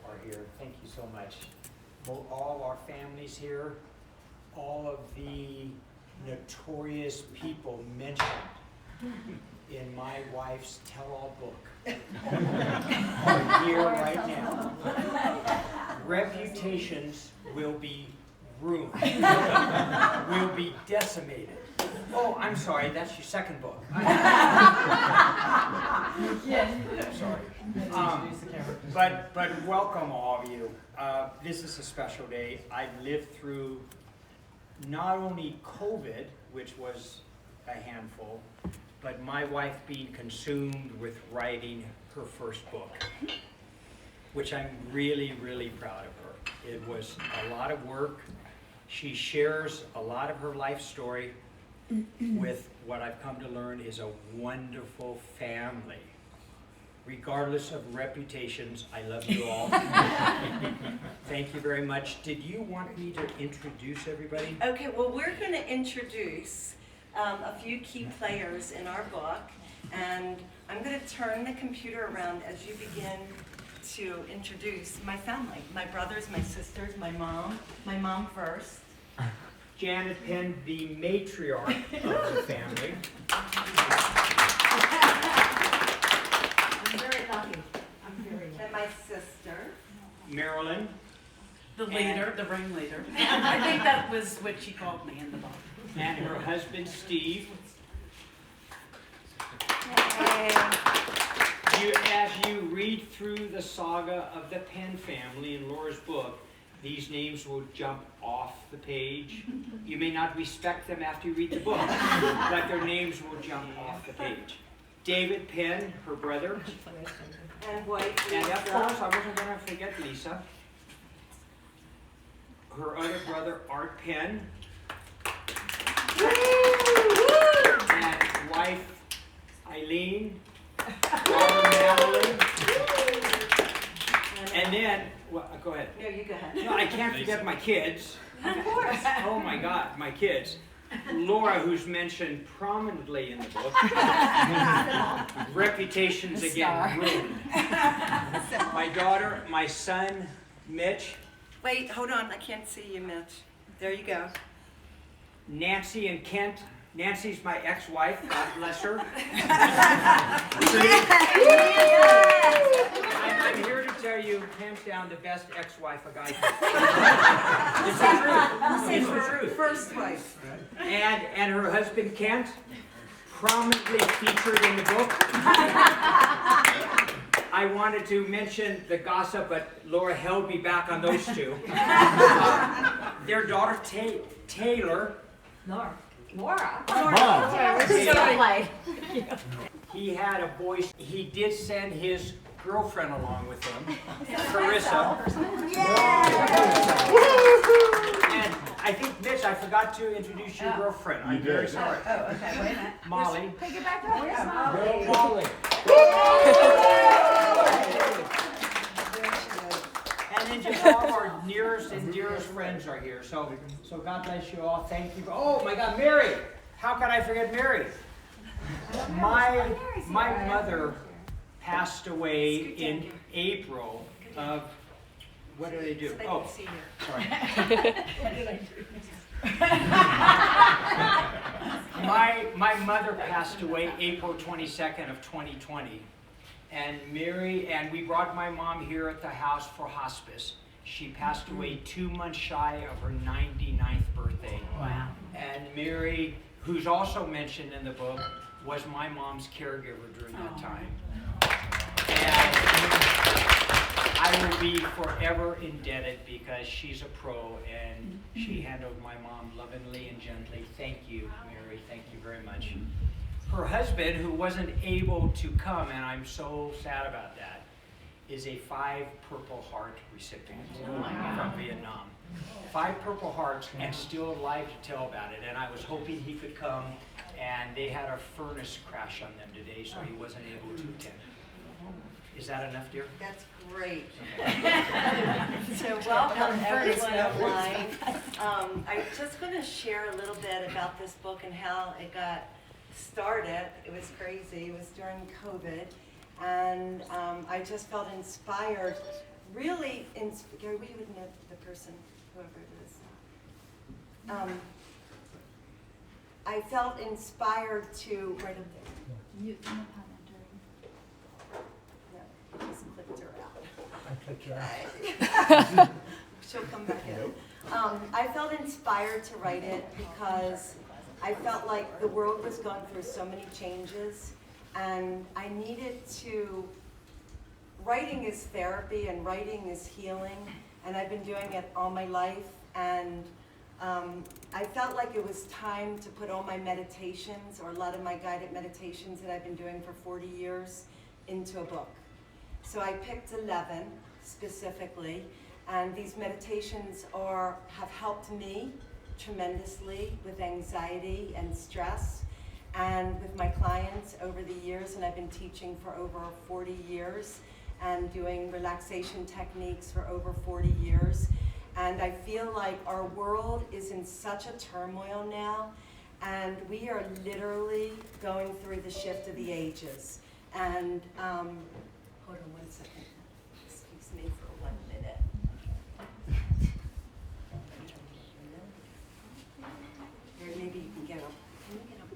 are here. Thank you so much. All our families here, all of the notorious people mentioned in my wife's tell-all book are here right now. Reputations will be ruined, will be decimated. Oh, I'm sorry, that's your second book. Yes. Sorry. But welcome all of you. This is a special day. I've lived through not only COVID, which was a handful, but my wife being consumed with writing her first book, which I'm really, really proud of her. It was a lot of work. She shares a lot of her life story with what I've come to learn is a wonderful family. Regardless of reputations, I love you all. Thank you very much. Did you want me to introduce everybody? Okay, well, we're going to introduce a few key players in our book, and I'm going to turn the computer around as you begin to introduce my family, my brothers, my sisters, my mom first. Janet Penn, the matriarch of the family. I'm very lucky. And my sister. Marilyn. The leader, the ringleader. I think that was what she called me in the book. And her husband, Steve. As you read through the saga of the Penn family in Laura's book, these names will jump off the page. You may not respect them after you read the book, but their names will jump off the page. David Penn, her brother. And wife, And of course, I wasn't going to forget Lisa. Her other brother, Art Penn. And wife, Eileen. Daughter, Madeline. And then, well, go ahead. No, you go ahead. No, I can't forget my kids. Of course. Oh my God, my kids. Laura, who's mentioned prominently in the book. Reputations again ruined. My daughter, my son, Mitch. Wait, hold on. I can't see you, Mitch. There you go. Nancy and Kent. Nancy's my ex-wife, God bless her. I'm here to tell you, hands down, the best ex-wife a guy can. It's the truth. It's the truth. First wife. And her husband, Kent, prominently featured in the book. I wanted to mention the gossip, but Laura held me back on those two. Their daughter, Taylor. Laura. He had a boy. He did send his girlfriend along with him, Carissa. And I think, Mitch, I forgot to introduce your girlfriend. I'm very sorry. Oh, okay. Wait a minute. Molly. Take it back up. Where's Molly? Molly. And then just all of our nearest and dearest friends are here. So God bless you all. Thank you. Oh my God, Mary! How could I forget Mary? My mother passed away in April of, what did they do? Oh, sorry. My mother passed away April 22nd of 2020. And we brought my mom here at the house for hospice. She passed away 2 months shy of her 99th birthday. Wow. And Mary, who's also mentioned in the book, was my mom's caregiver during that time. And I will be forever indebted because she's a pro and she handled my mom lovingly and gently. Thank you, Mary. Thank you very much. Her husband, who wasn't able to come, and I'm so sad about that, is a 5 Purple Heart recipient from Vietnam. 5 Purple Hearts and still alive to tell about it. And I was hoping he could come, and they had a furnace crash on them today, so he wasn't able to attend. Is that enough, dear? That's great. So welcome everyone online. I'm just going to share a little bit about this book and how it got started. It was crazy. It was during COVID. And I just felt inspired really, Gary, we would know the person, whoever it is. I felt inspired to, right up there. Mute the commentary. No, I just clicked her out. I clicked you out. She'll come back in. I felt inspired to write it because I felt like the world was going through so many changes, and I needed to, writing is therapy and writing is healing, and I've been doing it all my life, and I felt like it was time to put all my meditations, or a lot of my guided meditations that I've been doing for 40 years, into a book. So I picked 11 specifically, and these meditations have helped me tremendously with anxiety and stress, and with my clients over the years, and I've been teaching for over 40 years, and doing relaxation techniques for over 40 years. And I feel like our world is in such a turmoil now, and we are literally going through the shift of the ages. And, hold on one second. Excuse me for 1 minute. Here, maybe you can get up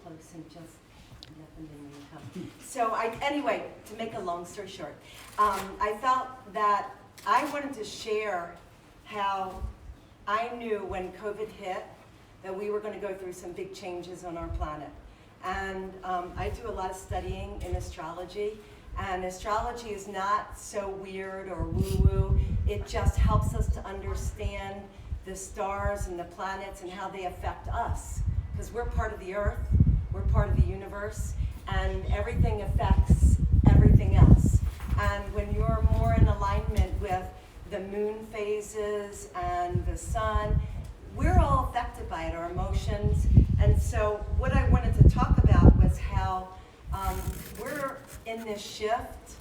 close and just let them in when you come. So anyway, to make a long story short, I felt that I wanted to share how I knew when COVID hit that we were going to go through some big changes on our planet. And I do a lot of studying in astrology, and astrology is not so weird or woo-woo. It just helps us to understand the stars and the planets and how they affect us. Because we're part of the earth, we're part of the universe, and everything affects everything else. And when you're more in alignment with the moon phases and the sun, we're all affected by it, our emotions. And so what I wanted to talk about was how we're in this shift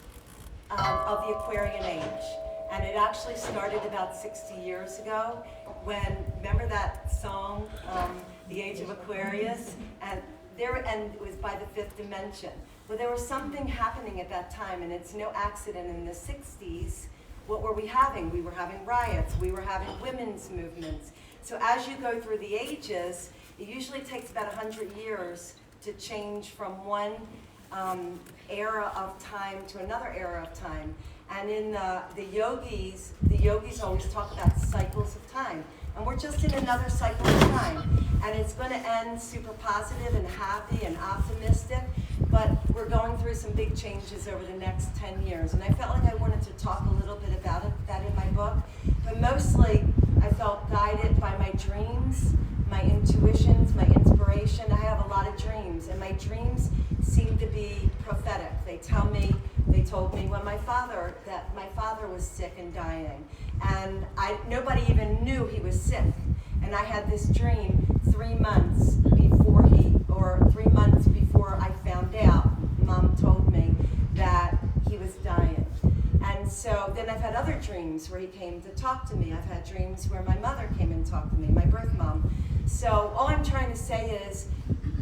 of the Aquarian age. And it actually started about 60 years ago when, remember that song, The Age of Aquarius? And it was by the fifth dimension. Well, there was something happening at that time, and it's no accident. In the 60s, what were we having? We were having riots, we were having women's movements. So as you go through the ages, it usually takes about 100 years to change from one era of time to another era of time. And in the yogis always talk about cycles of time. And we're just in another cycle of time. And it's going to end super positive and happy and optimistic, but we're going through some big changes over the next 10 years. And I felt like I wanted to talk a little bit about that in my book. But mostly, I felt guided by my dreams, my intuitions, my inspiration. I have a lot of dreams, and my dreams seem to be prophetic. They told me when my father was sick and dying, and nobody even knew he was sick. And I had this dream 3 months before I found out. Mom told me that he was dying. And so then I've had other dreams where he came to talk to me. I've had dreams where my mother came and talked to me, my birth mom. So all I'm trying to say is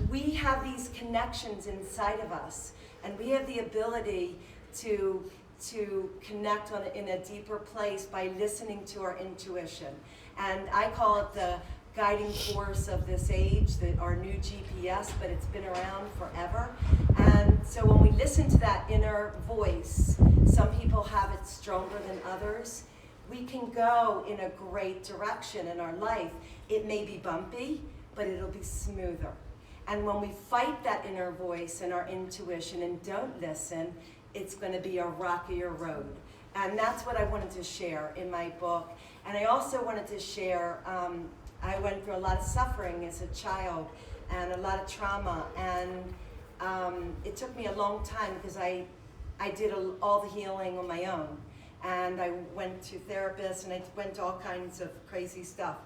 we have these connections inside of us, and we have the ability to connect in a deeper place by listening to our intuition. And I call it the guiding force of this age, our new GPS, but it's been around forever. And so when we listen to that inner voice, some people have it stronger than others, we can go in a great direction in our life. It may be bumpy, but it'll be smoother. And when we fight that inner voice and our intuition and don't listen, it's going to be a rockier road. And that's what I wanted to share in my book. And I also wanted to share, I went through a lot of suffering as a child and a lot of trauma. And it took me a long time because I did all the healing on my own. And I went to therapists and I went to all kinds of crazy stuff.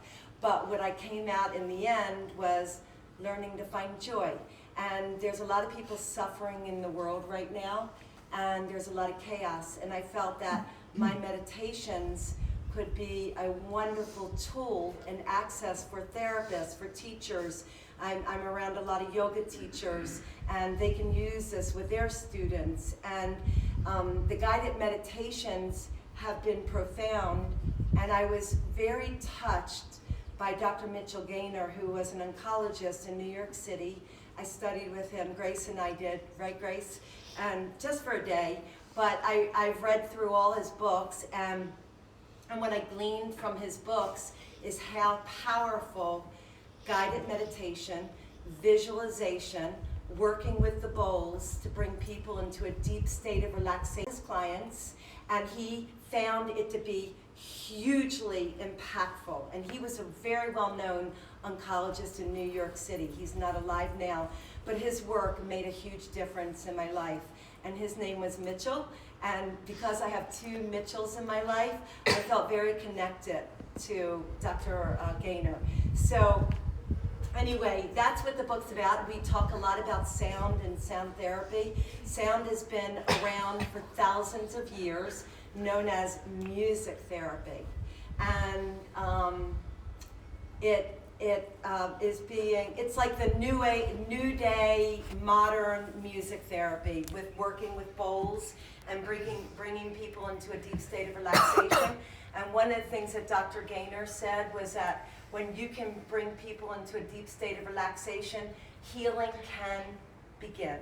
But what I came out in the end was learning to find joy. And there's a lot of people suffering in the world right now, and there's a lot of chaos. And I felt that my meditations could be a wonderful tool and access for therapists, for teachers. I'm around a lot of yoga teachers, and they can use this with their students. And the guided meditations have been profound, and I was very touched by Dr. Mitchell Gaynor, who was an oncologist in New York City. I studied with him, Grace and I did, right Grace? And just for a day, but I've read through all his books, and what I gleaned from his books is how powerful guided meditation, visualization, working with the bowls to bring people into a deep state of relaxation. His clients, and he found it to be hugely impactful. And he was a very well-known oncologist in New York City. He's not alive now, but his work made a huge difference in my life. And his name was Mitchell, and because I have two Mitchells in my life, I felt very connected to Dr. Gaynor. So anyway, that's what the book's about. We talk a lot about sound and sound therapy. Sound has been around for thousands of years, known as music therapy. And it's like the new day modern music therapy, with working with bowls and bringing people into a deep state of relaxation. And one of the things that Dr. Gaynor said was that when you can bring people into a deep state of relaxation, healing can begin.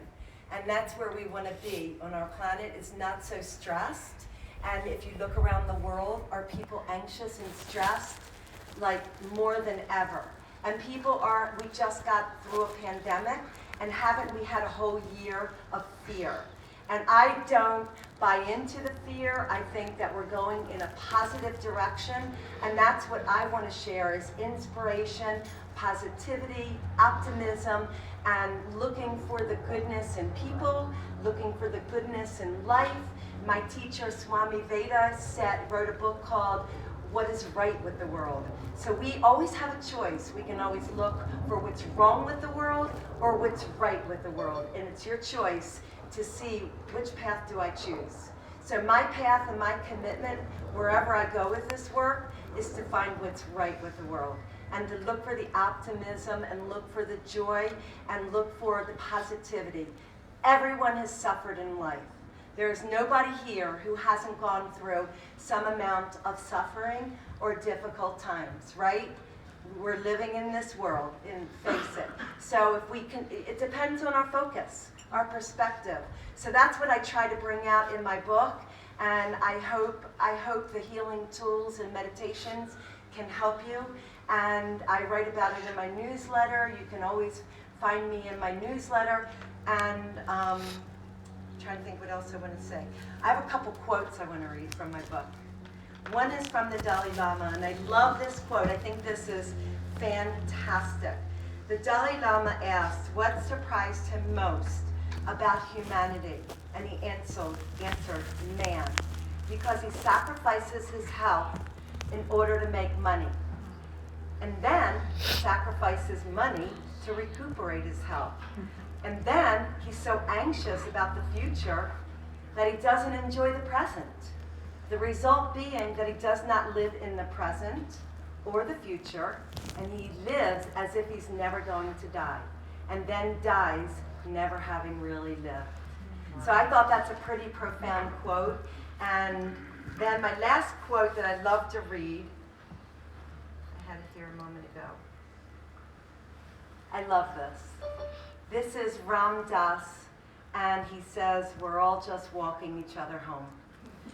And that's where we want to be on our planet, is not so stressed. And if you look around the world, are people anxious and stressed? Like more than ever. And we just got through a pandemic, and haven't we had a whole year of fear? And I don't buy into the fear. I think that we're going in a positive direction, and that's what I want to share, is inspiration, positivity, optimism, and looking for the goodness in people, looking for the goodness in life. My teacher, Swami Veda, wrote a book called What is Right with the World. So we always have a choice. We can always look for what's wrong with the world or what's right with the world. And it's your choice to see which path do I choose. So my path and my commitment, wherever I go with this work, is to find what's right with the world. And to look for the optimism, and look for the joy, and look for the positivity. Everyone has suffered in life. There is nobody here who hasn't gone through some amount of suffering or difficult times, right? We're living in this world, and face it. So if we can, it depends on our focus, our perspective. So that's what I try to bring out in my book, and I hope the healing tools and meditations can help you. And I write about it in my newsletter. You can always find me in my newsletter. And trying to think what else I want to say. I have a couple quotes I want to read from my book. One is from the Dalai Lama, and I love this quote. I think this is fantastic. The Dalai Lama asked what surprised him most about humanity, and he answered, man, because he sacrifices his health in order to make money, and then sacrifices money to recuperate his health. And then he's so anxious about the future that he doesn't enjoy the present. The result being that he does not live in the present or the future, and he lives as if he's never going to die, and then dies never having really lived. So I thought that's a pretty profound quote. And then my last quote that I love to read, I had it here a moment ago. I love this. This is Ram Dass, and he says, we're all just walking each other home.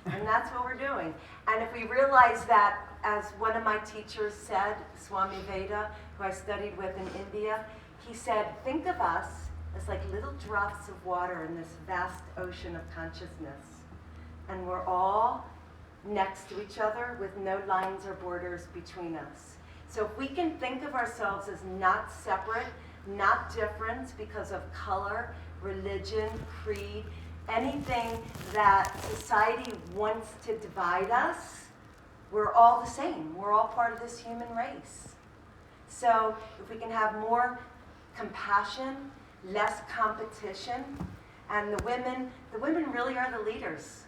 And that's what we're doing. And if we realize that, as one of my teachers said, Swami Veda, who I studied with in India, he said, think of us as like little drops of water in this vast ocean of consciousness. And we're all next to each other with no lines or borders between us. So if we can think of ourselves as not separate, not different because of color, religion, creed, anything that society wants to divide us, we're all the same. We're all part of this human race. So if we can have more compassion, less competition, and the women really are the leaders.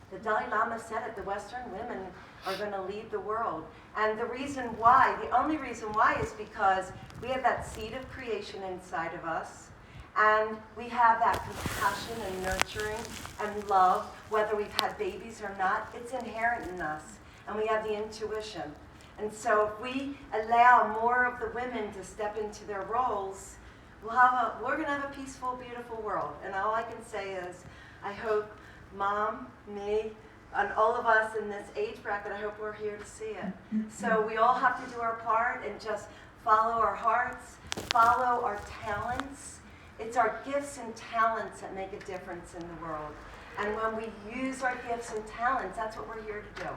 The Dalai Lama said it, the Western women are going to lead the world. And the only reason why is because we have that seed of creation inside of us, And we have that compassion and nurturing and love, whether we've had babies or not. It's inherent in us. And we have the intuition. And so if we allow more of the women to step into their roles, we're going to have a peaceful, beautiful world. And all I can say is, I hope Mom, me, and all of us in this age bracket, I hope we're here to see it. So we all have to do our part and just follow our hearts, follow our talents. It's our gifts and talents that make a difference in the world. And when we use our gifts and talents, that's what we're here to do.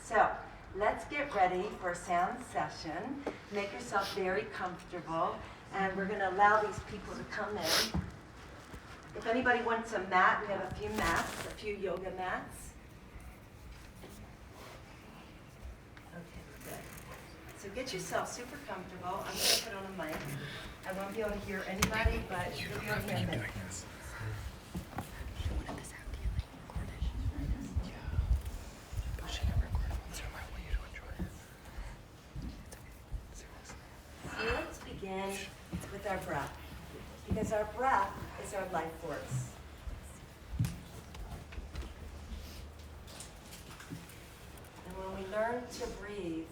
So let's get ready for a sound session. Make yourself very comfortable. And we're going to allow these people to come in. If anybody wants a mat, we have a few mats, a few yoga mats. Okay, good. So get yourself super comfortable. I'm going to put on a mic. I won't be able to hear anybody, but you'll be able to hear me. So let's begin with our breath, because our breath is our life force. And when we learn to breathe,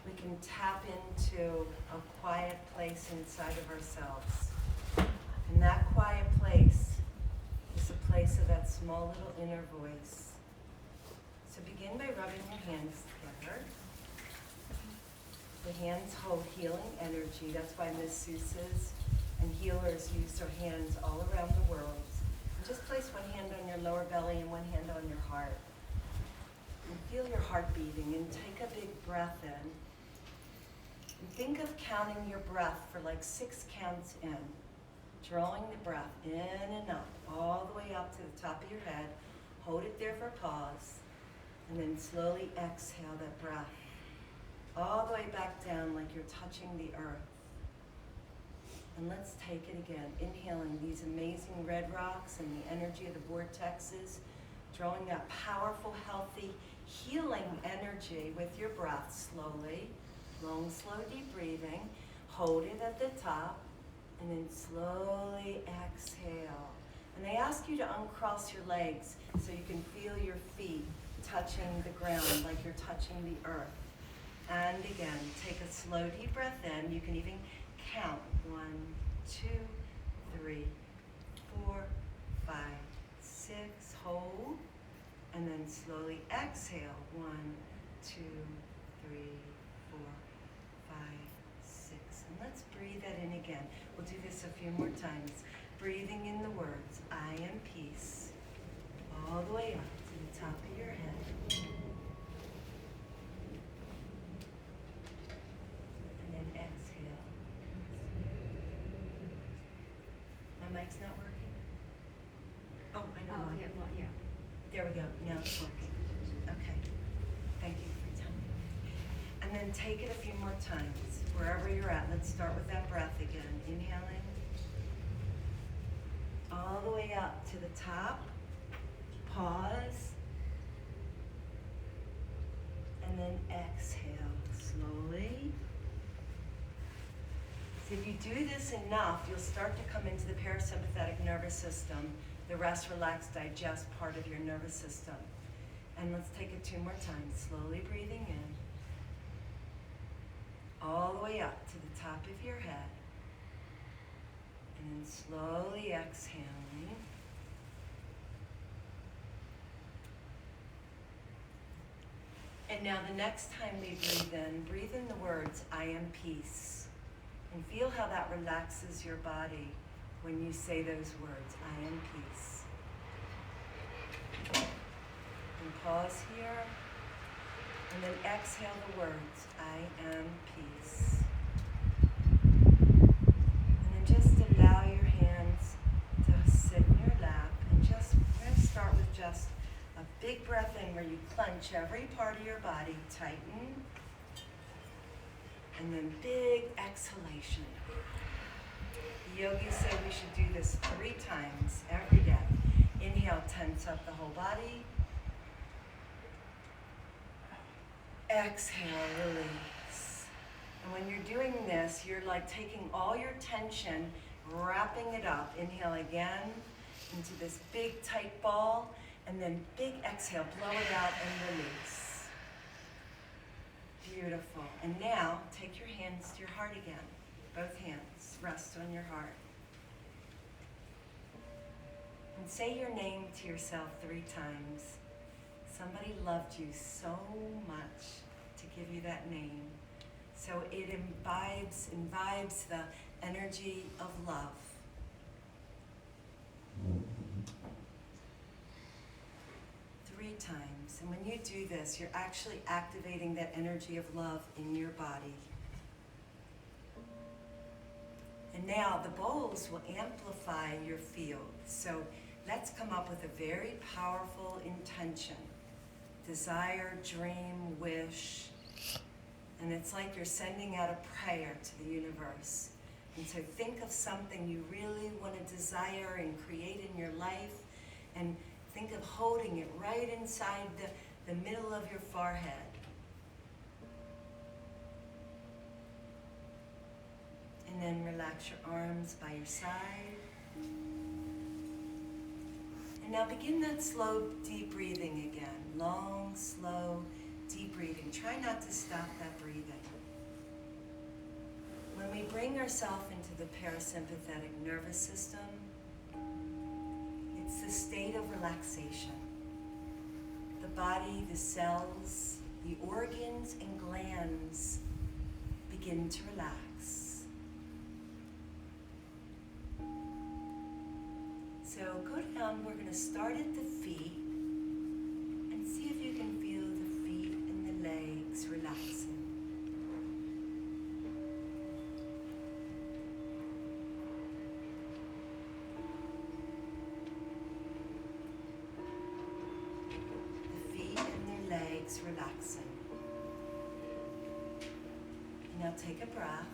we can tap into a quiet place inside of ourselves. And that quiet place is a place of that small little inner voice. So begin by rubbing your hands together. The hands hold healing energy. That's why masseuses and healers use their hands all around the world. And just place one hand on your lower belly and one hand on your heart. And feel your heart beating and take a big breath in. And think of counting your breath for like 6 counts in. Drawing the breath in and up, all the way up to the top of your head. Hold it there for a pause. And then slowly exhale that breath all the way back down like you're touching the earth. And let's take it again, inhaling these amazing red rocks and the energy of the vortexes, drawing that powerful, healthy, healing energy with your breath slowly. Long, slow, deep breathing. Hold it at the top, and then slowly exhale. And I ask you to uncross your legs so you can feel your feet touching the ground like you're touching the earth. And again, take a slow, deep breath in. You can even count 1, 2, 3, 4, 5, 6. Hold, and then slowly exhale. 1, 2, 3, 4, 5, 6. And let's breathe that in again. We'll do this a few more times. Breathing in the words, I am peace, all the way up to the top of your head. And then exhale. My mic's not working? Oh, I know. Oh, yeah, well, yeah. There we go. Now it's working. Okay. Thank you for telling me. And then take it a few more times, wherever you're at. Let's start with that breath again. Inhaling. All the way up to the top. Pause. And then exhale slowly. So if you do this enough, you'll start to come into the parasympathetic nervous system, the rest, relax, digest part of your nervous system. And let's take it 2 more times. Slowly breathing in. All the way up to the top of your head. And then slowly exhaling. And now the next time we breathe in the words, I am peace. And feel how that relaxes your body when you say those words, I am peace. And pause here. And then exhale the words, I am peace. And then just allow your hands to sit in your lap. And just, we're going to start with just a big breath in where you clench every part of your body, tighten. And then big exhalation. The yogis say we should do this 3 times every day. Inhale, tense up the whole body. Exhale, release. And when you're doing this, you're like taking all your tension wrapping it up. Inhale again into this big tight ball, and then big exhale, blow it out and release. Beautiful. And now take your hands to your heart again. Both hands rest on your heart. And say your name to yourself 3 times. Somebody loved you so much to give you that name. So it imbibes the energy of love. Three times. And when you do this, you're actually activating that energy of love in your body. And now the bowls will amplify your field. So let's come up with a very powerful intention. Desire, dream, wish. And it's like you're sending out a prayer to the universe. And so think of something you really want to desire and create in your life, and think of holding it right inside the middle of your forehead. And then relax your arms by your side. And now begin that slow, deep breathing again. Long, slow, deep breathing. Try not to stop that breathing. When we bring ourselves into the parasympathetic nervous system, it's the state of relaxation. The body, the cells, the organs and glands begin to relax. So go down, we're going to start at the feet and see if you can feel the feet and the legs relaxing. Relaxing. Now take a breath.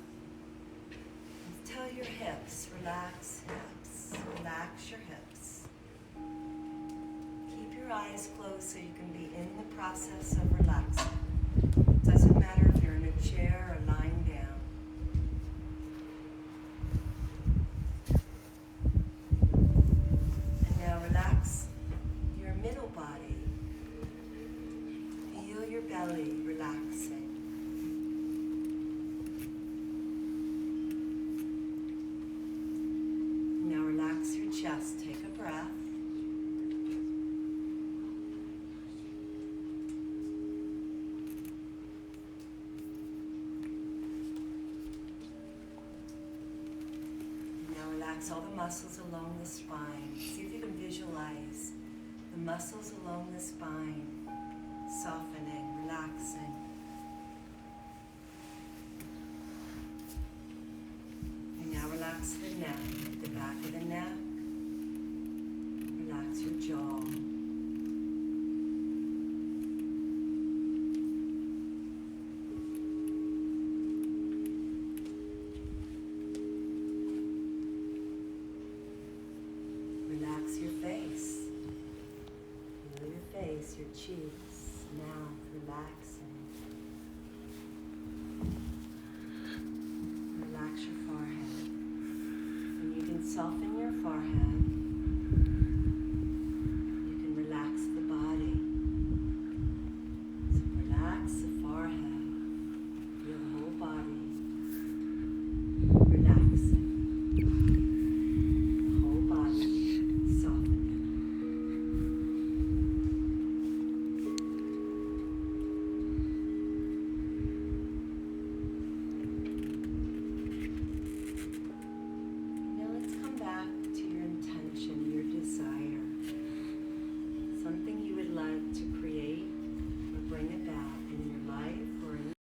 And tell your hips, relax hips, relax your hips. Keep your eyes closed so you can be in the process of relaxing. It doesn't matter if you're in a chair or lying down. And now relax your middle body. Your belly relaxing. Now relax your chest. Take a breath. Now relax all the muscles along the spine. See if you can visualize the muscles along the spine softening, relaxing. And now relax the neck, the back of the neck. Relax your jaw. Relax your face. Feel your face, your cheeks. Mouth relaxing. Relax your forehead. And you can soften